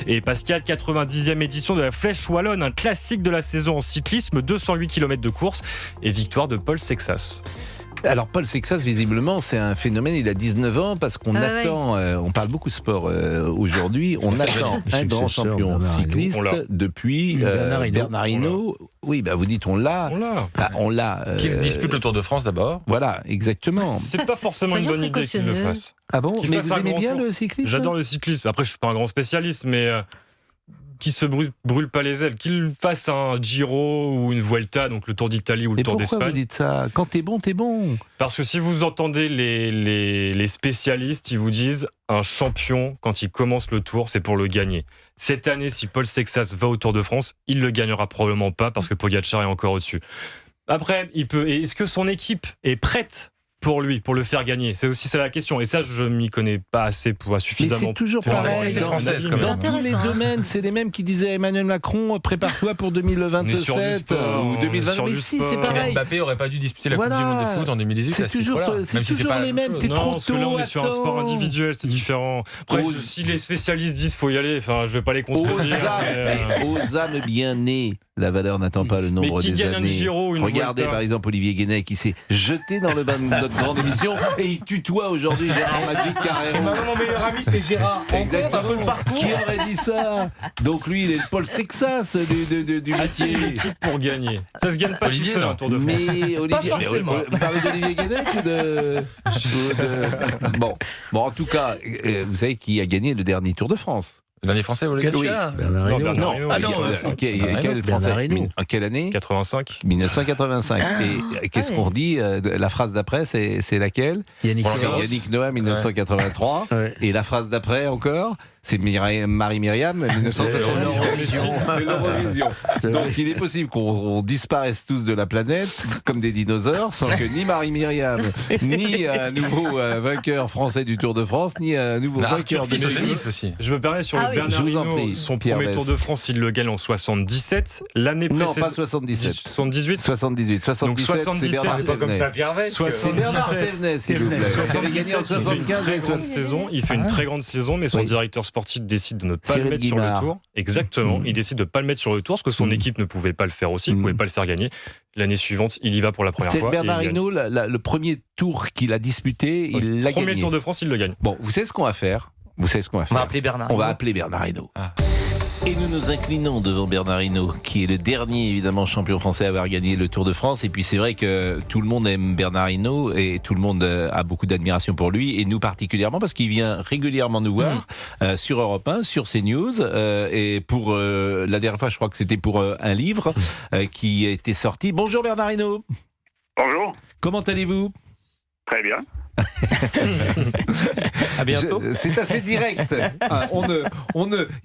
Et Pascal, 90e édition de la Flèche Wallonne, un classique de la saison en cyclisme, 208 km de course et victoire de Paul Sexas. Alors Paul Sexas, visiblement, c'est un phénomène, il a 19 ans, parce qu'on attend, on parle beaucoup sport aujourd'hui, on attend un grand champion cycliste depuis Bernard Hinault. Oui, bah vous dites on l'a. On l'a. Qu'il dispute le Tour de France d'abord. Voilà, exactement. C'est pas forcément une bonne idée qu'il le fasse. Ah bon? Mais vous aimez bien le cyclisme? J'adore le cyclisme. Après, je suis pas un grand spécialiste, mais qui se brûle pas les ailes, qu'il fasse un Giro ou une Vuelta, donc le Tour d'Italie ou le Tour d'Espagne. Pourquoi vous dites ça? Quand t'es bon, t'es bon. Parce que si vous entendez les spécialistes, ils vous disent un champion, quand il commence le Tour, c'est pour le gagner. Cette année, si Paul Sexas va au Tour de France, il le gagnera probablement pas parce que Pogačar est encore au-dessus. Après, est-ce que son équipe est prête pour lui, pour le faire gagner? C'est aussi ça la question. Et ça, je m'y connais pas assez pour suffisamment. Mais c'est toujours pareil. Dans tous les domaines, c'est les mêmes qui disaient à Emmanuel Macron, prépare-toi pour 2027 ou 2020. Mais si, c'est pareil. Mbappé aurait pas dû disputer la Coupe du Monde de foot en 2018. C'est toujours les mêmes. T'es trop tôt. Là, on est sur un sport individuel, c'est différent. Après, si les spécialistes disent faut y aller, enfin, je vais pas les contredire. Aux âmes bien nées, la valeur n'attend pas le nombre des années. Regardez par exemple Olivier Guénet qui s'est jeté dans le bain de notre grande émission et il tutoie aujourd'hui Gérard Magic carrément. Mon meilleur ami c'est Gérard. Exactement. Qui aurait dit ça? Donc lui il est le Paul Sexas du métier. Pour gagner. Ça se gagne pas Olivier, tout seul, un Tour de France. Mais Olivier, vous parlez d'Olivier Guénet ou de... Bon, en tout cas, vous savez qui a gagné le dernier Tour de France? Le dernier français, vous le Oui. Bernard Hinault. Non. Quel français? En quelle année? 85. 1985. Et qu'est-ce qu'on dit? La phrase d'après, c'est laquelle? Yannick Noah, 1983. Ouais. Et la phrase d'après encore, c'est Marie-Myriam, 1977. L'Eurovision. Donc il est possible qu'on disparaisse tous de la planète comme des dinosaures sans que ni Marie-Myriam, ni un nouveau vainqueur français du Tour de France, ni un nouveau vainqueur de Nice aussi. Je me permets sur le Bernard Hinault, son premier Tour de France, il le gagne en 77. L'année précédente. Non, pas 77. 78. 78. Donc 77, c'est Bernard C'est pas comme ça, Pierre Vest. C'est Bernard Thévenet, s'il vous plaît. Il avait gagné en 75 et 60. Il fait une très grande saison, mais son directeur sportif décide de ne pas le mettre sur le Tour. Exactement. Il décide de ne pas le mettre sur le Tour, parce que son équipe ne pouvait pas le faire aussi, ne pouvait pas le faire gagner. L'année suivante, il y va pour la première fois. C'est Bernard Hinault, le premier Tour qu'il a disputé, il l'a gagné. Premier Tour de France, il le gagne. Bon, vous savez ce qu'on va faire? On va appeler Bernard. On va appeler Bernard Hinault. Et nous nous inclinons devant Bernard Hinault, qui est le dernier, évidemment, champion français à avoir gagné le Tour de France. Et puis c'est vrai que tout le monde aime Bernard Hinault et tout le monde a beaucoup d'admiration pour lui. Et nous particulièrement, parce qu'il vient régulièrement nous voir sur Europe 1, sur CNews. Et pour la dernière fois, je crois que c'était pour un livre qui a été sorti. Bonjour Bernard Hinault. Bonjour. Comment allez-vous? Très bien. À bientôt. C'est assez direct. Il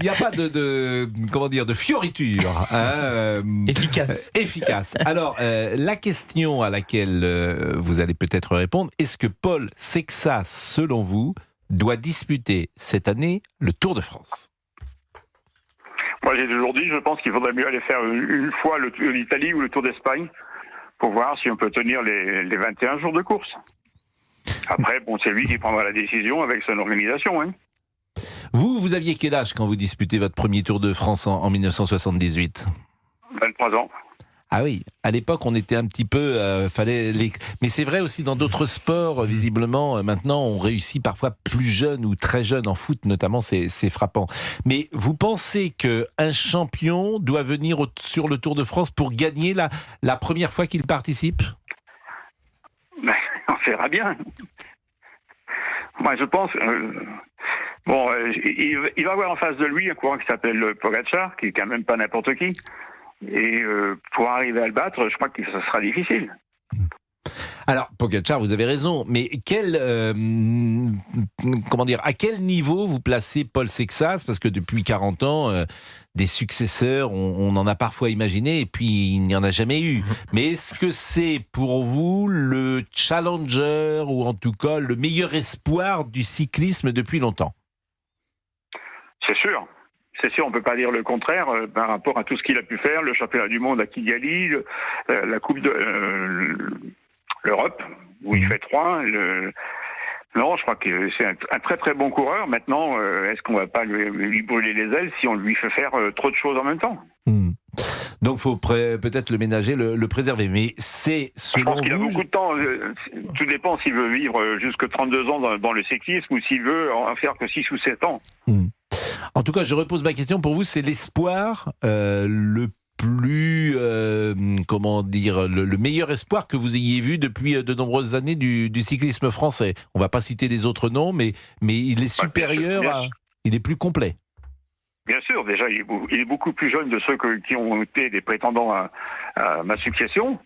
n'y a pas de fioriture. Efficace. Alors, la question à laquelle vous allez peut-être répondre, est-ce que Paul Sexas, selon vous, doit disputer cette année le Tour de France? Moi, j'ai toujours dit, je pense qu'il faudrait mieux aller faire une fois l'Italie ou le Tour d'Espagne pour voir si on peut tenir les 21 jours de course. Après, c'est lui qui prendra la décision avec son organisation. Hein. Vous aviez quel âge quand vous disputez votre premier Tour de France en 1978? 23 ans. Ah oui, à l'époque on était un petit peu... Mais c'est vrai aussi dans d'autres sports, visiblement, maintenant on réussit parfois plus jeune ou très jeune en foot notamment, c'est frappant. Mais vous pensez qu'un champion doit venir sur le Tour de France pour gagner la première fois qu'il participe? On verra bien. Moi, je pense... il va avoir en face de lui un coureur qui s'appelle Pogačar, qui est quand même pas n'importe qui. Et pour arriver à le battre, je crois que ça sera difficile. Alors, Pogačar, vous avez raison, mais à quel niveau vous placez Paul Sexas? Parce que depuis 40 ans, des successeurs, on en a parfois imaginé, et puis il n'y en a jamais eu. Mais est-ce que c'est pour vous le challenger, ou en tout cas le meilleur espoir du cyclisme depuis longtemps? C'est sûr. C'est sûr, on ne peut pas dire le contraire par rapport à tout ce qu'il a pu faire, le championnat du monde à Kigali, la Coupe de l'Europe, où il fait 3, Non, je crois que c'est un très très bon coureur. Maintenant, est-ce qu'on va pas lui brûler les ailes si on lui fait faire trop de choses en même temps? Donc, faut peut-être le ménager, le préserver. Mais c'est je pense qu'il a beaucoup de temps. Tout dépend s'il veut vivre jusque 32 ans dans le cyclisme ou s'il veut en faire que 6 ou 7 ans. En tout cas, je repose ma question. Pour vous, c'est l'espoir le plus, comment dire, le meilleur espoir que vous ayez vu depuis de nombreuses années du cyclisme français. On ne va pas citer les autres noms, mais il est supérieur, il est plus complet. Bien sûr, déjà, il est beaucoup plus jeune de ceux qui ont été des prétendants à ma succession.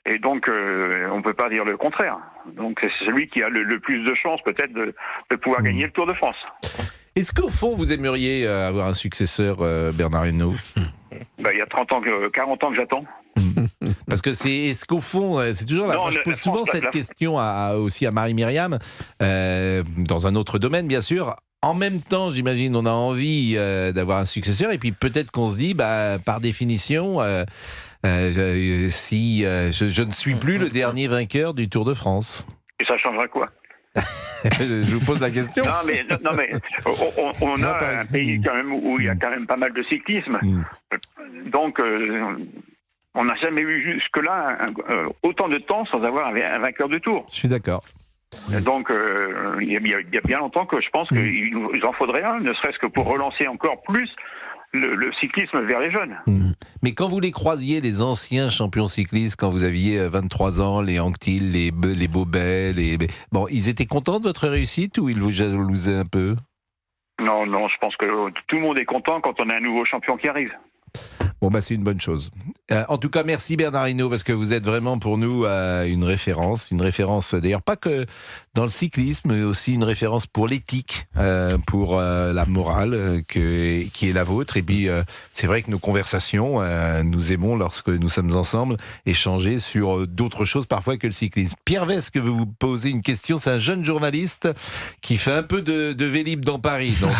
Et donc, on ne peut pas dire le contraire. Donc, c'est celui qui a le plus de chances, peut-être, de pouvoir gagner le Tour de France. Est-ce qu'au fond, vous aimeriez avoir un successeur, Bernard Hinault? Il y a 40 ans que j'attends. Parce que est-ce qu'au fond, c'est toujours là. Je pose souvent cette question aussi à Marie-Myriam, dans un autre domaine, bien sûr. En même temps, j'imagine, on a envie d'avoir un successeur, et puis peut-être qu'on se dit, par définition, si je ne suis plus le dernier vainqueur du Tour de France. Et ça changera quoi? Je vous pose la question. Non, mais on a un pays quand même où il y a quand même pas mal de cyclisme. Donc, on n'a jamais eu jusque-là autant de temps sans avoir un vainqueur de Tour. Je suis d'accord. Donc, il y a bien longtemps que je pense qu'il nous en faudrait un, ne serait-ce que pour relancer encore plus le cyclisme vers les jeunes. Mais quand vous les croisiez, les anciens champions cyclistes, quand vous aviez 23 ans, les Anquetil, les Bobet, bon, ils étaient contents de votre réussite ou ils vous jalousaient un peu? Non, je pense que tout le monde est content quand on a un nouveau champion qui arrive. Bon, c'est une bonne chose. En tout cas, merci Bernard Hinault, parce que vous êtes vraiment pour nous une référence d'ailleurs pas que dans le cyclisme, mais aussi une référence pour l'éthique, pour la morale qui est la vôtre. Et puis, c'est vrai que nos conversations, nous aimons, lorsque nous sommes ensemble, échanger sur d'autres choses parfois que le cyclisme. Pierre Vesque veut vous poser une question. C'est un jeune journaliste qui fait un peu de Vélib dans Paris. Donc,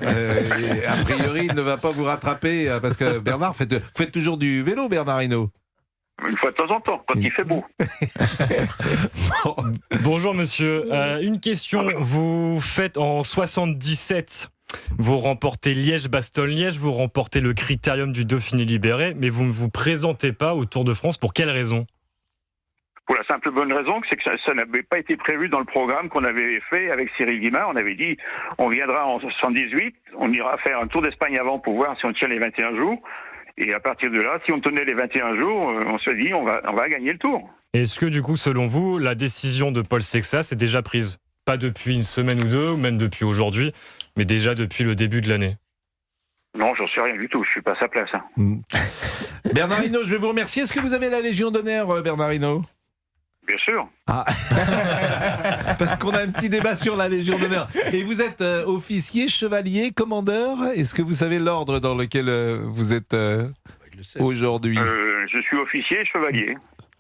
a priori, il ne va pas vous rattraper, parce que Bernard, faites toujours du vélo, Bernard Hinault? Une fois de temps en temps, quand il fait beau. Bonjour monsieur, une question. Vous faites en 77, vous remportez Liège-Bastogne-Liège, vous remportez le Critérium du Dauphiné libéré, mais vous ne vous présentez pas au Tour de France. Pour quelle raison? Pour la simple bonne raison, c'est que ça n'avait pas été prévu dans le programme qu'on avait fait avec Cyril Guimard. On avait dit, on viendra en 78, on ira faire un Tour d'Espagne avant pour voir si on tient les 21 jours. Et à partir de là, si on tenait les 21 jours, on se dit, on va gagner le Tour. Est-ce que du coup, selon vous, la décision de Paul Sexas est déjà prise? Pas depuis une semaine ou deux, ou même depuis aujourd'hui, mais déjà depuis le début de l'année? Non, j'en sais rien du tout, je suis pas à sa place. Bernard Hinault, je vais vous remercier. Est-ce que vous avez la Légion d'honneur, Bernard Hinault? Bien sûr. Parce qu'on a un petit débat sur la Légion d'honneur. Et vous êtes officier, chevalier, commandeur? Est-ce que vous savez l'ordre dans lequel vous êtes aujourd'hui? Je suis officier et chevalier.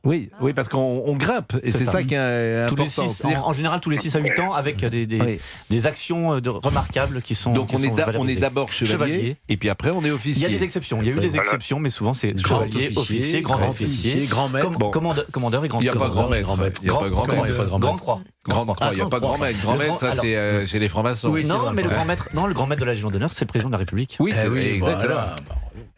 Oui, parce qu'on grimpe, et c'est ça qui est important. En général, tous les 6 à 8 ans, avec des actions remarquables qui sont. Donc on est d'abord chevalier, et puis après on est officier. Il y a des exceptions, il y a eu des exceptions, mais souvent c'est chevalier, officier, grand officier, grand maître, commandeur et grand. Il n'y a pas grand maître. Il n'y a pas grand maître. Grande croix. Il n'y a pas grand maître. Grand maître, ça c'est chez les francs-maçons. Oui, non, mais le grand maître de la Légion d'honneur, c'est le président de la République. Oui, c'est exactement.